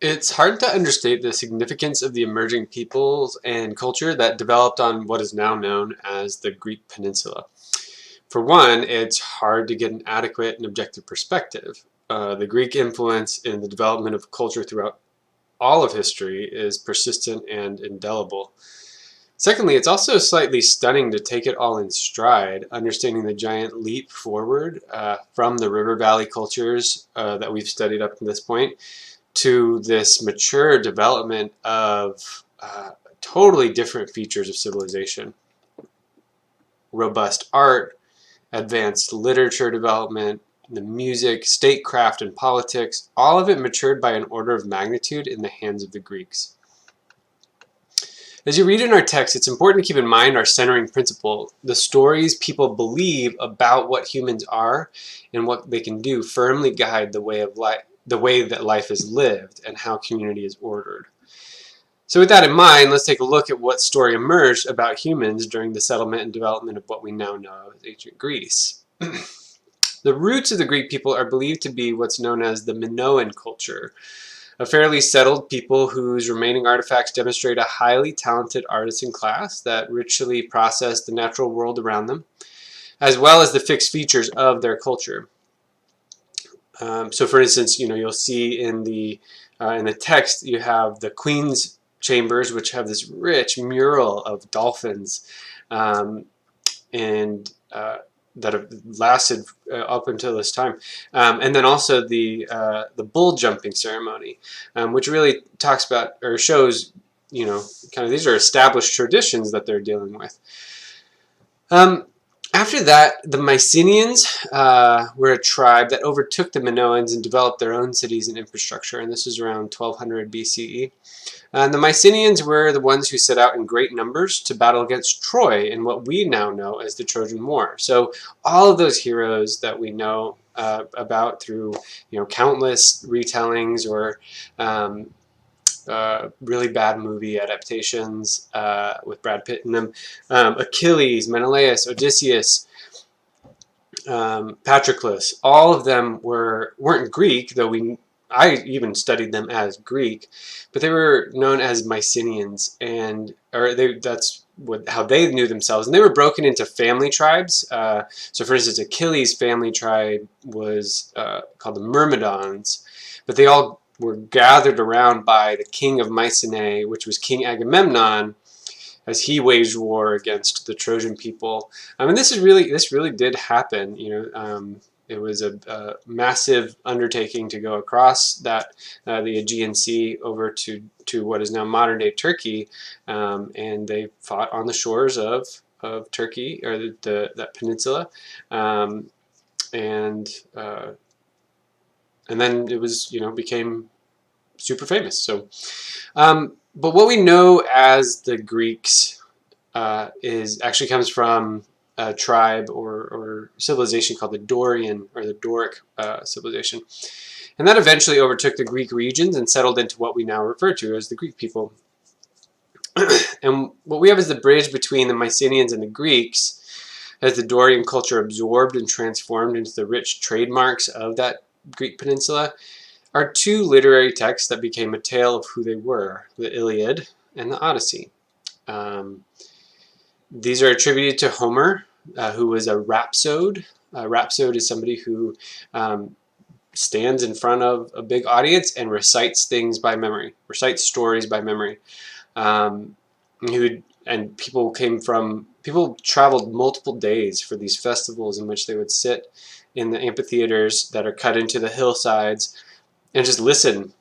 It's hard to understate the significance of the emerging peoples and culture that developed on what is now known as the Greek Peninsula. For one, it's hard to get an adequate and objective perspective. The Greek influence in the development of culture throughout all of history is persistent and indelible. Secondly, it's also slightly stunning to take it all in stride, understanding the giant leap forward from the river valley cultures that we've studied up to this point to this mature development of totally different features of civilization. Robust art, advanced literature development, the music, statecraft, and politics, all of it matured by an order of magnitude in the hands of the Greeks. As you read in our text, it's important to keep in mind our centering principle. The stories people believe about what humans are and what they can do firmly guide the way of life, the way that life is lived and how community is ordered. So with that in mind, let's take a look at what story emerged about humans during the settlement and development of what we now know as ancient Greece. The roots of the Greek people are believed to be what's known as the Minoan culture, a fairly settled people whose remaining artifacts demonstrate a highly talented artisan class that ritually processed the natural world around them, as well as the fixed features of their culture. So, for instance, you'll see in the text you have the queen's chambers, which have this rich mural of dolphins, and that have lasted up until this time, and then also the bull jumping ceremony, which really talks about or shows, kind of these are established traditions that they're dealing with. After that, the Mycenaeans were a tribe that overtook the Minoans and developed their own cities and infrastructure, and this was around 1200 BCE. And the Mycenaeans were the ones who set out in great numbers to battle against Troy in what we now know as the Trojan War. So all of those heroes that we know about through countless retellings or really bad movie adaptations with Brad Pitt in them, Achilles, Menelaus, Odysseus, Patroclus, all of them weren't Greek, though I even studied them as Greek, but they were known as Mycenaeans, that's how they knew themselves, and they were broken into family tribes. So, for instance, Achilles' family tribe was called the Myrmidons, but they all were gathered around by the king of Mycenae, which was King Agamemnon, as he waged war against the Trojan people. And this really did happen. It was a massive undertaking to go across the Aegean Sea over to what is now modern day Turkey, and they fought on the shores of Turkey, or that peninsula, and then it was became super famous. So, but what we know as the Greeks is actually comes from a tribe or civilization called the Dorian or the Doric civilization. And that eventually overtook the Greek regions and settled into what we now refer to as the Greek people. And what we have is the bridge between the Mycenaeans and the Greeks, as the Dorian culture absorbed and transformed into the rich trademarks of that Greek peninsula, are two literary texts that became a tale of who they were, the Iliad and the Odyssey. These are attributed to Homer, who was a rhapsode. A rhapsode is somebody who stands in front of a big audience and recites things by memory, recites stories by memory. People traveled multiple days for these festivals in which they would sit in the amphitheaters that are cut into the hillsides and just listen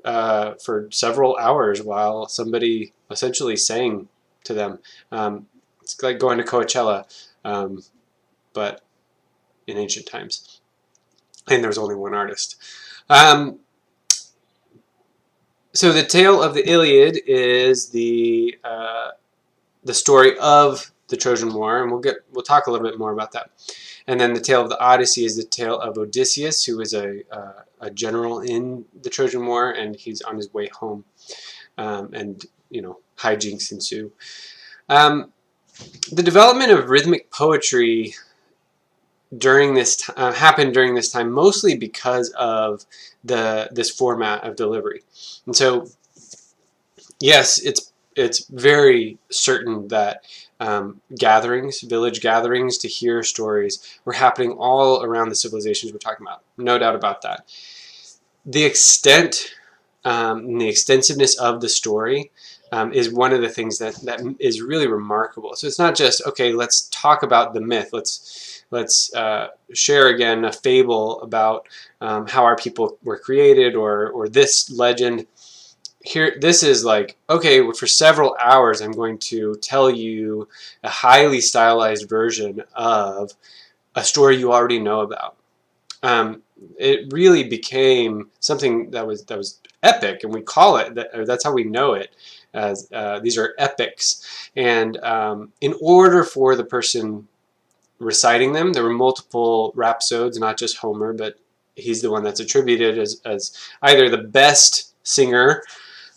for several hours while somebody essentially sang to them. It's like going to Coachella, but in ancient times. And there was only one artist. So the tale of the Iliad is the story of the Trojan War, and we'll talk a little bit more about that. And then the tale of the Odyssey is the tale of Odysseus, who is a general in the Trojan War, and he's on his way home, and hijinks ensue. The development of rhythmic poetry during this happened during this time, mostly because of this format of delivery. And so, yes, it's very certain that village gatherings to hear stories, were happening all around the civilizations we're talking about. No doubt about that. The extent and the extensiveness of the story is one of the things that is really remarkable. So it's not just, okay, let's talk about the myth. Let's share again a fable about how our people were created, or this legend. Here, this is like, okay, for several hours I'm going to tell you a highly stylized version of a story you already know about. It really became something that was epic, and we call it that. That's how we know it, as these are epics. And in order for the person reciting them, there were multiple rhapsodes, not just Homer, but he's the one that's attributed as either the best singer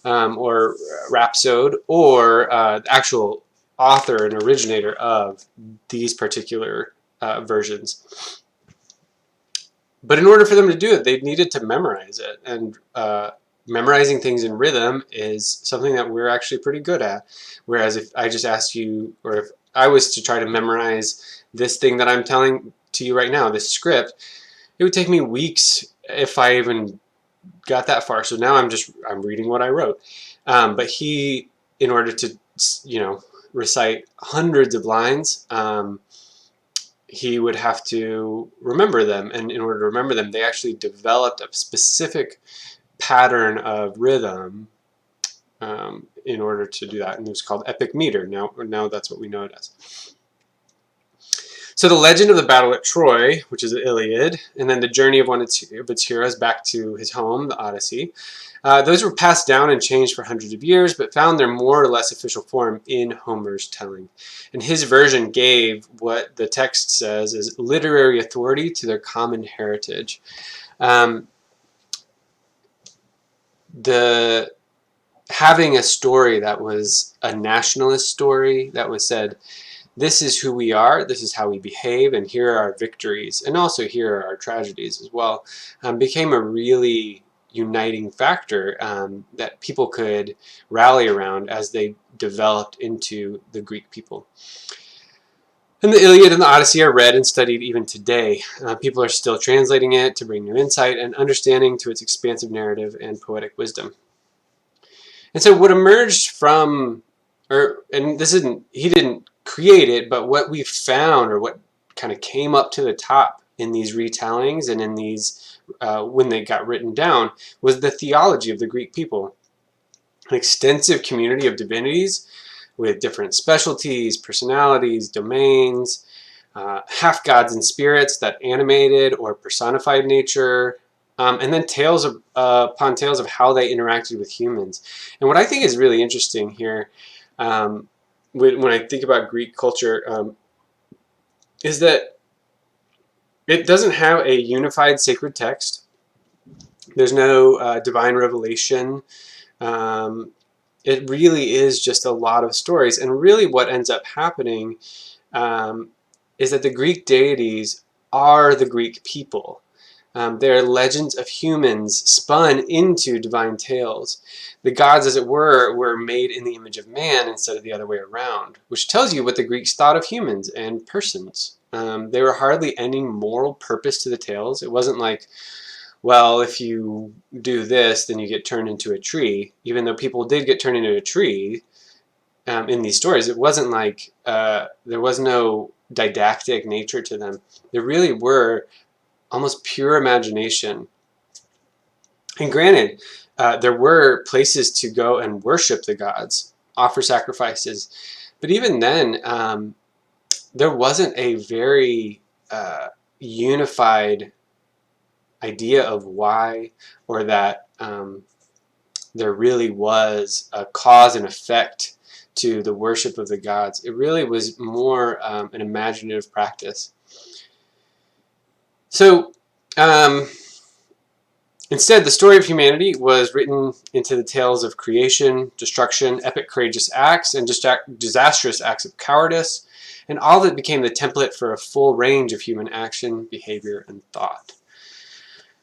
or rhapsode, or the actual author and originator of these particular versions. But in order for them to do it, they needed to memorize it. And memorizing things in rhythm is something that we're actually pretty good at. Whereas if I just asked you, or if I was to try to memorize this thing that I'm telling to you right now, this script, it would take me weeks if I even got that far. So now I'm reading what I wrote. But he, in order to, recite hundreds of lines, he would have to remember them, and in order to remember them, they actually developed a specific pattern of rhythm in order to do that, and it was called epic meter. Now that's what we know it as. So the legend of the battle at Troy, which is the Iliad, and then the journey of one of its heroes back to his home, the Odyssey, those were passed down and changed for hundreds of years, but found their more or less official form in Homer's telling. And his version gave what the text says is literary authority to their common heritage. Having a story that was a nationalist story, that was said, this is who we are, this is how we behave, and here are our victories, and also here are our tragedies as well, became a really uniting factor that people could rally around as they developed into the Greek people. And the Iliad and the Odyssey are read and studied even today. People are still translating it to bring new insight and understanding to its expansive narrative and poetic wisdom. And so what emerged from, and this isn't, he didn't create it, but what we found, or what kind of came up to the top in these retellings and in these, when they got written down, was the theology of the Greek people. An extensive community of divinities with different specialties, personalities, domains, half-gods and spirits that animated or personified nature, and then tales upon tales of how they interacted with humans. And what I think is really interesting here, when I think about Greek culture, is that it doesn't have a unified sacred text. There's no divine revelation. It really is just a lot of stories. And really what ends up happening is that the Greek deities are the Greek people. They're legends of humans spun into divine tales. The gods, as it were made in the image of man instead of the other way around, which tells you what the Greeks thought of humans and persons. There were hardly any moral purpose to the tales. It wasn't like, well, if you do this, then you get turned into a tree. Even though people did get turned into a tree in these stories, it wasn't like there was no didactic nature to them. There really were almost pure imagination. And granted, there were places to go and worship the gods, offer sacrifices. But even then, there wasn't a very unified idea of why, or that there really was a cause and effect to the worship of the gods. It really was more an imaginative practice. So instead, the story of humanity was written into the tales of creation, destruction, epic courageous acts, and disastrous acts of cowardice. And all that became the template for a full range of human action, behavior, and thought.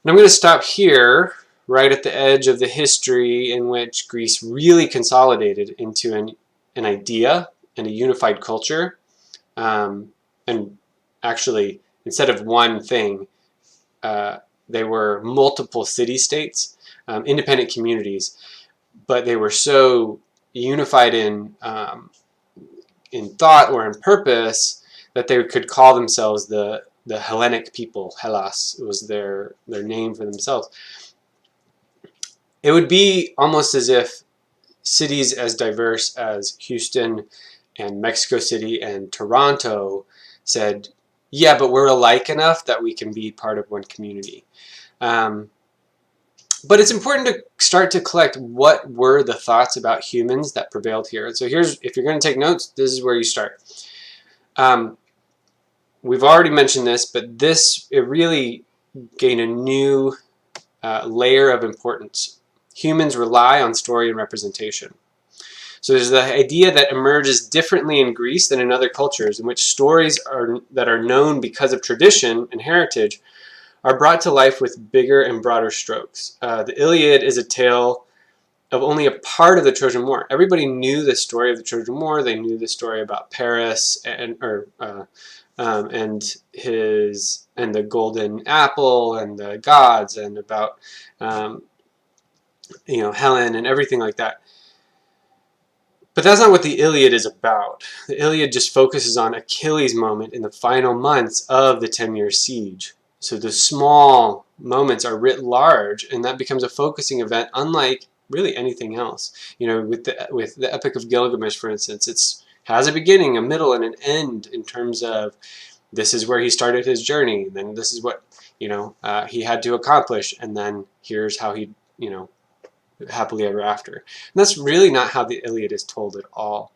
And I'm going to stop here, right at the edge of the history in which Greece really consolidated into an idea and a unified culture. And actually, instead of one thing, they were multiple city-states, independent communities, but they were so unified in thought or in purpose that they could call themselves the Hellenic people. Hellas was their name for themselves. It would be almost as if cities as diverse as Houston and Mexico City and Toronto said, yeah, but we're alike enough that we can be part of one community. But it's important to start to collect what were the thoughts about humans that prevailed here. And so here's, if you're going to take notes, this is where you start. We've already mentioned this, but it really gained a new layer of importance. Humans rely on story and representation. So there's the idea that emerges differently in Greece than in other cultures, in which stories that are known because of tradition and heritage are brought to life with bigger and broader strokes. The Iliad is a tale of only a part of the Trojan War. Everybody knew the story of the Trojan War. They knew the story about Paris and the golden apple and the gods, and about Helen and everything like that. But that's not what the Iliad is about. The Iliad just focuses on Achilles' moment in the final months of the 10-year siege. So the small moments are writ large, and that becomes a focusing event unlike really anything else. With the Epic of Gilgamesh, for instance, it has a beginning, a middle, and an end in terms of this is where he started his journey, then this is what he had to accomplish, and then here's how he happily ever after. And that's really not how the Iliad is told at all.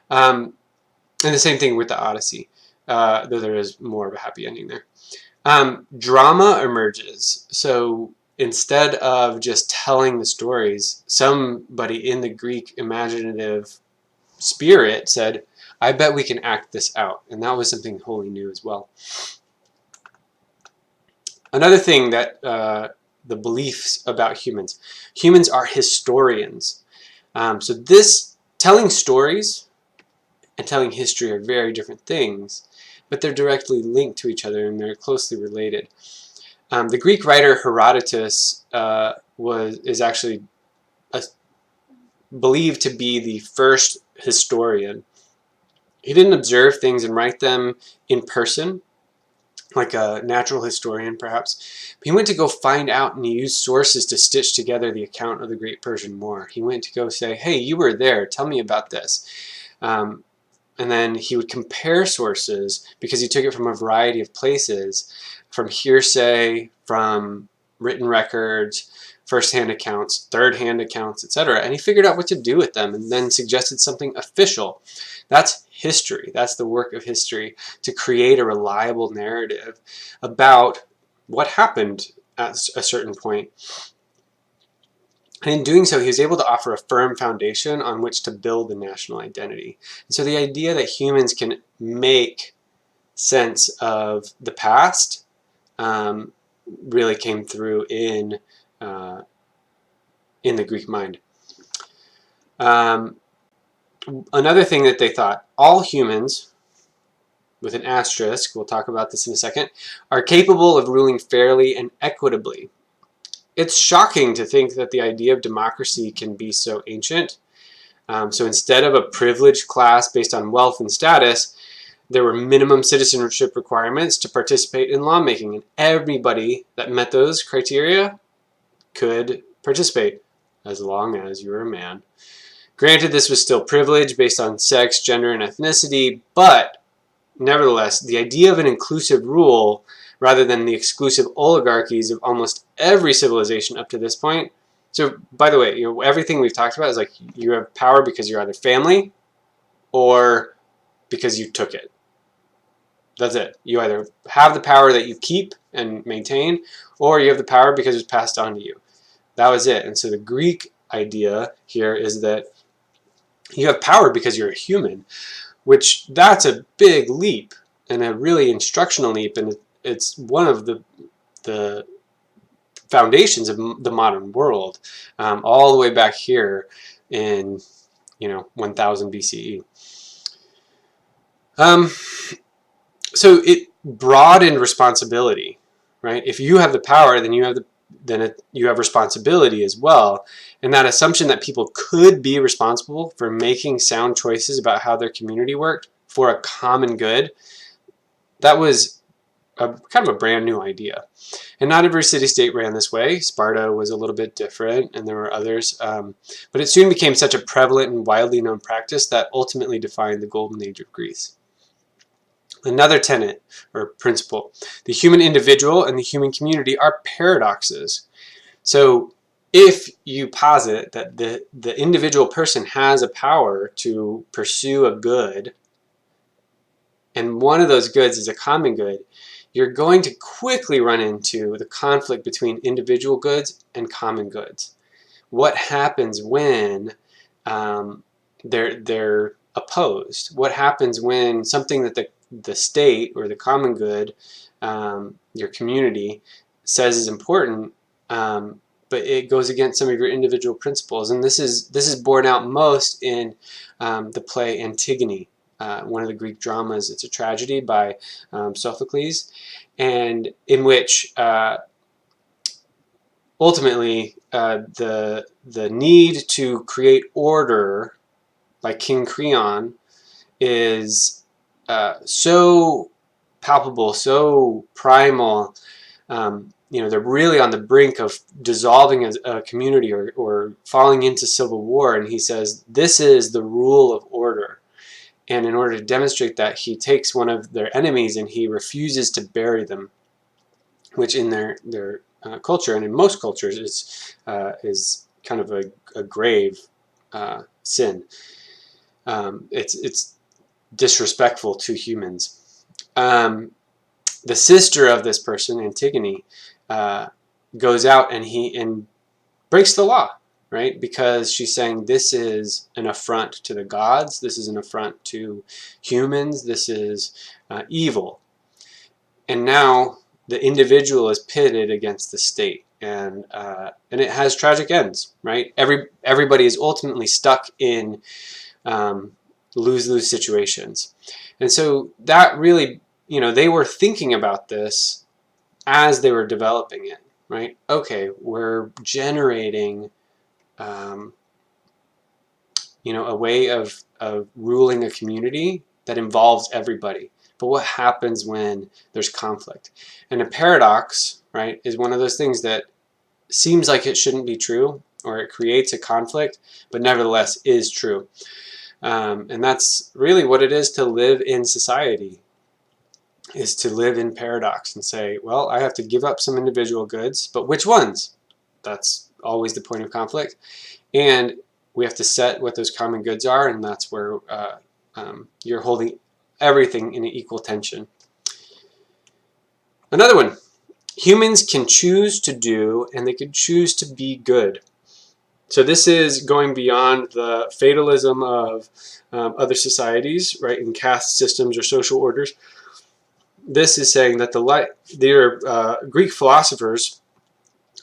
And the same thing with the Odyssey, though there is more of a happy ending there. Drama emerges. So instead of just telling the stories, somebody in the Greek imaginative spirit said, I bet we can act this out. And that was something wholly new as well. Another thing that the beliefs about humans. Humans are historians. So telling stories and telling history are very different things, but they're directly linked to each other and they're closely related. The Greek writer Herodotus is actually believed to be the first historian. He didn't observe things and write them in person, like a natural historian perhaps. He went to go find out, and he used sources to stitch together the account of the Great Persian War. He went to go say, hey, you were there, tell me about this. And then he would compare sources because he took it from a variety of places, from hearsay, from written records, first-hand accounts, third-hand accounts, etc. And he figured out what to do with them and then suggested something official. That's history. That's the work of history, to create a reliable narrative about what happened at a certain point. And in doing so, he was able to offer a firm foundation on which to build the national identity. And so the idea that humans can make sense of the past really came through in the Greek mind. Another thing that they thought, all humans, with an asterisk, we'll talk about this in a second, are capable of ruling fairly and equitably. It's shocking to think that the idea of democracy can be so ancient. So instead of a privileged class based on wealth and status, there were minimum citizenship requirements to participate in lawmaking, and everybody that met those criteria could participate, as long as you were a man. Granted, this was still privilege based on sex, gender, and ethnicity, but nevertheless, the idea of an inclusive rule rather than the exclusive oligarchies of almost every civilization up to this point. So, by the way, everything we've talked about is like you have power because you're either family or because you took it. That's it. You either have the power that you keep and maintain, or you have the power because it's passed on to you. That was it. And so the Greek idea here is that you have power because you're a human, which that's a big leap and a really instructional leap, and it's one of the foundations of the modern world, all the way back here in 1000 BCE. So it broadened responsibility, right? If you have the power, then you have responsibility as well. And that assumption that people could be responsible for making sound choices about how their community worked for a common good, that was kind of a brand new idea. And not every city-state ran this way. Sparta was a little bit different, and there were others. But it soon became such a prevalent and widely known practice that ultimately defined the golden age of Greece. Another tenet or principle: the human individual and the human community are paradoxes. So if you posit that the individual person has a power to pursue a good, and one of those goods is a common good, you're going to quickly run into the conflict between individual goods and common goods. What happens when they're opposed? What happens when something that the state or the common good, your community, says is important, but it goes against some of your individual principles? And this is borne out most in the play Antigone, one of the Greek dramas. It's a tragedy by Sophocles, and in which ultimately the need to create order by King Creon is so palpable, so primal. They're really on the brink of dissolving a community or falling into civil war, and he says this is the rule of order. And in order to demonstrate that, he takes one of their enemies and he refuses to bury them, which in their culture and in most cultures is kind of a grave sin. It's disrespectful to humans. The sister of this person, Antigone, goes out and breaks the law, right? Because she's saying this is an affront to the gods, this is an affront to humans, this is evil. And now the individual is pitted against the state, and it has tragic ends, right? Everybody is ultimately stuck in lose-lose situations. And so that really, they were thinking about this as they were developing it, right? Okay, we're generating a way of ruling a community that involves everybody. But what happens when there's conflict? And a paradox, right, is one of those things that seems like it shouldn't be true, or it creates a conflict, but nevertheless is true. And that's really what it is to live in society, is to live in paradox and say, well, I have to give up some individual goods, but which ones? That's always the point of conflict. And we have to set what those common goods are, and that's where you're holding everything in an equal tension. Another one: humans can choose to do, and they can choose to be good. So this is going beyond the fatalism of other societies, right, in caste systems or social orders. This is saying that there are Greek philosophers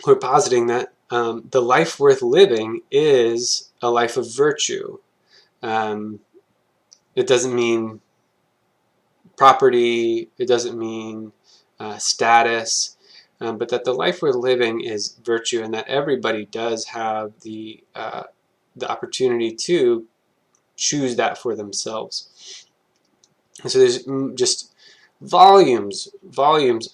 who are positing that the life worth living is a life of virtue. It doesn't mean property, it doesn't mean status, but that the life we're living is virtue, and that everybody does have the opportunity to choose that for themselves. And so there's just volumes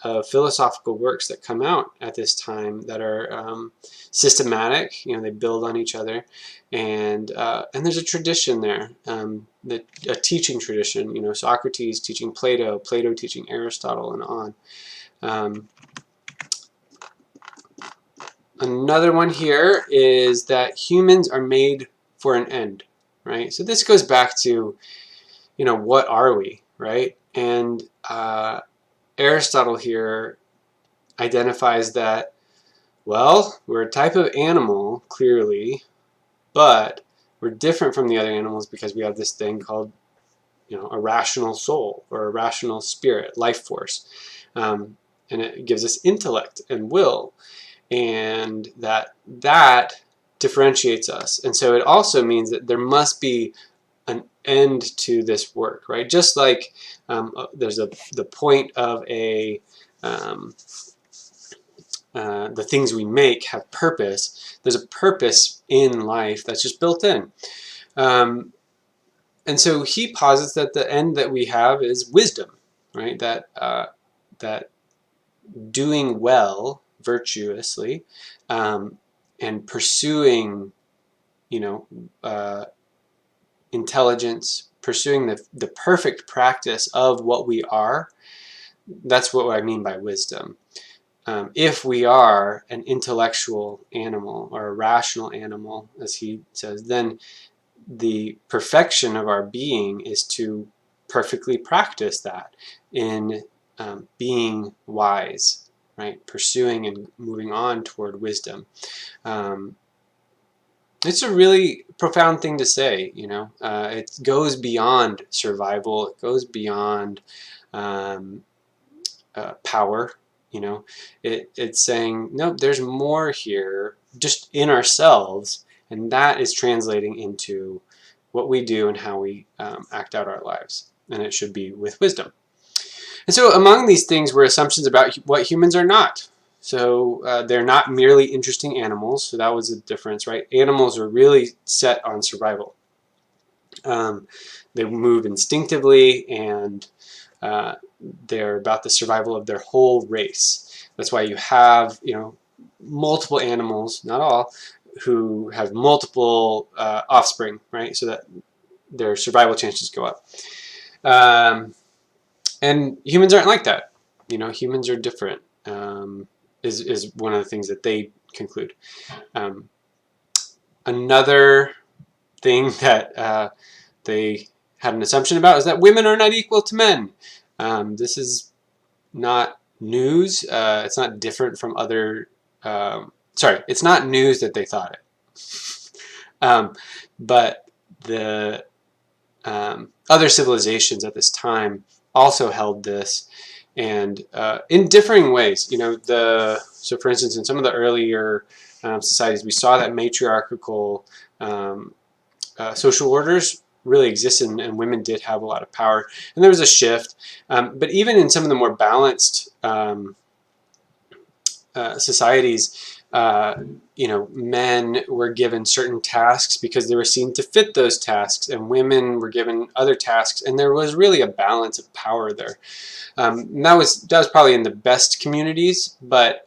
of philosophical works that come out at this time that are systematic. They build on each other, and there's a tradition there, a teaching tradition. Socrates teaching Plato, Plato teaching Aristotle, and on. Another one here is that humans are made for an end, right? So this goes back to, what are we, right? And Aristotle here identifies that, well, we're a type of animal, clearly, but we're different from the other animals because we have this thing called a rational soul or a rational spirit, life force. And it gives us intellect and will, and that differentiates us. And so it also means that there must be an end to this work, right? Just like there's the point of the things we make have purpose. There's a purpose in life that's just built in. And so he posits that the end that we have is wisdom, right? That doing well virtuously and pursuing, intelligence, pursuing the perfect practice of what we are. That's what I mean by wisdom. If we are an intellectual animal or a rational animal, as he says, then the perfection of our being is to perfectly practice that in being wise, right? Pursuing and moving on toward wisdom. It's a really profound thing to say, it goes beyond survival, it goes beyond power, it's saying, no, there's more here just in ourselves, and that is translating into what we do and how we act out our lives, and it should be with wisdom. And so among these things were assumptions about what humans are not. So they're not merely interesting animals, so that was a difference, right? Animals are really set on survival. They move instinctively, and they're about the survival of their whole race. That's why you have, multiple animals, not all, who have multiple offspring, right? So that their survival chances go up. And humans aren't like that. Humans are different, is one of the things that they conclude. Another thing that they had an assumption about is that women are not equal to men. This is not news. It's not different from other... it's not news that they thought it. But the other civilizations at this time also held this, and in differing ways. So for instance, in some of the earlier societies, we saw that matriarchal social orders really existed, and women did have a lot of power, and there was a shift. But even in some of the more balanced societies, men were given certain tasks because they were seen to fit those tasks, and women were given other tasks, and there was really a balance of power there. And that was probably in the best communities, but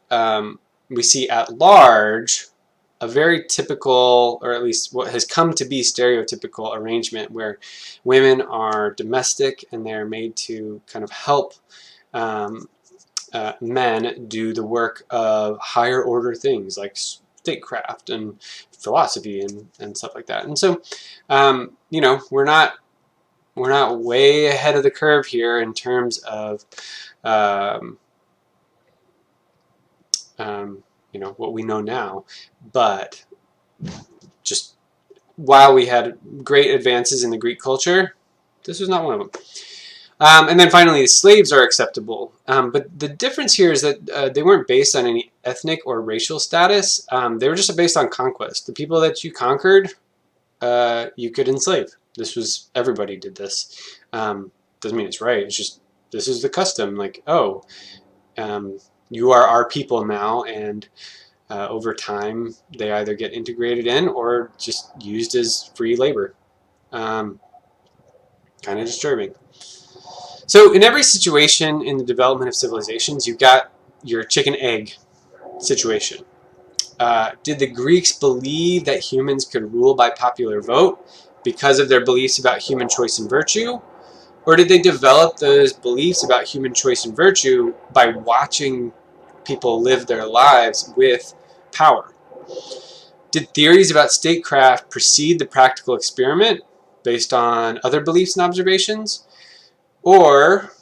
we see at large a very typical, or at least what has come to be stereotypical arrangement, where women are domestic and they're made to kind of help men do the work of higher order things like statecraft and philosophy and stuff like that. And so, we're not way ahead of the curve here in terms of what we know now, but just while we had great advances in the Greek culture, this was not one of them. And then finally, slaves are acceptable. But the difference here is that they weren't based on any ethnic or racial status. They were just based on conquest. The people that you conquered, you could enslave. Everybody did this. Doesn't mean it's right. It's just, this is the custom. Like, you are our people now, and over time, they either get integrated in or just used as free labor. Kind of disturbing. So in every situation in the development of civilizations, you've got your chicken-egg situation. Did the Greeks believe that humans could rule by popular vote because of their beliefs about human choice and virtue? Or did they develop those beliefs about human choice and virtue by watching people live their lives with power? Did theories about statecraft precede the practical experiment based on other beliefs and observations? Or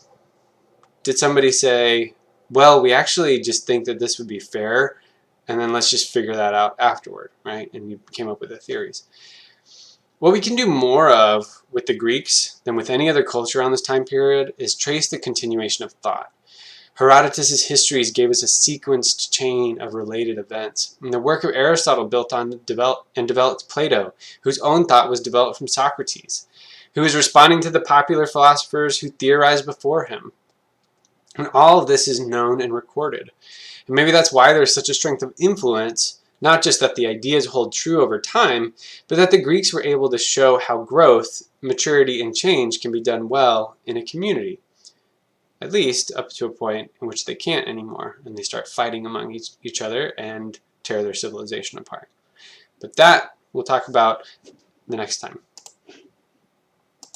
did somebody say, well, we actually just think that this would be fair, and then let's just figure that out afterward, right? And you came up with the theories. What we can do more of with the Greeks than with any other culture around this time period is trace the continuation of thought. Herodotus' histories gave us a sequenced chain of related events. And the work of Aristotle built on and developed Plato, whose own thought was developed from Socrates, who was responding to the popular philosophers who theorized before him. And all of this is known and recorded. And maybe that's why there's such a strength of influence, not just that the ideas hold true over time, but that the Greeks were able to show how growth, maturity, and change can be done well in a community. At least up to a point in which they can't anymore, and they start fighting among each other and tear their civilization apart. But that we'll talk about the next time.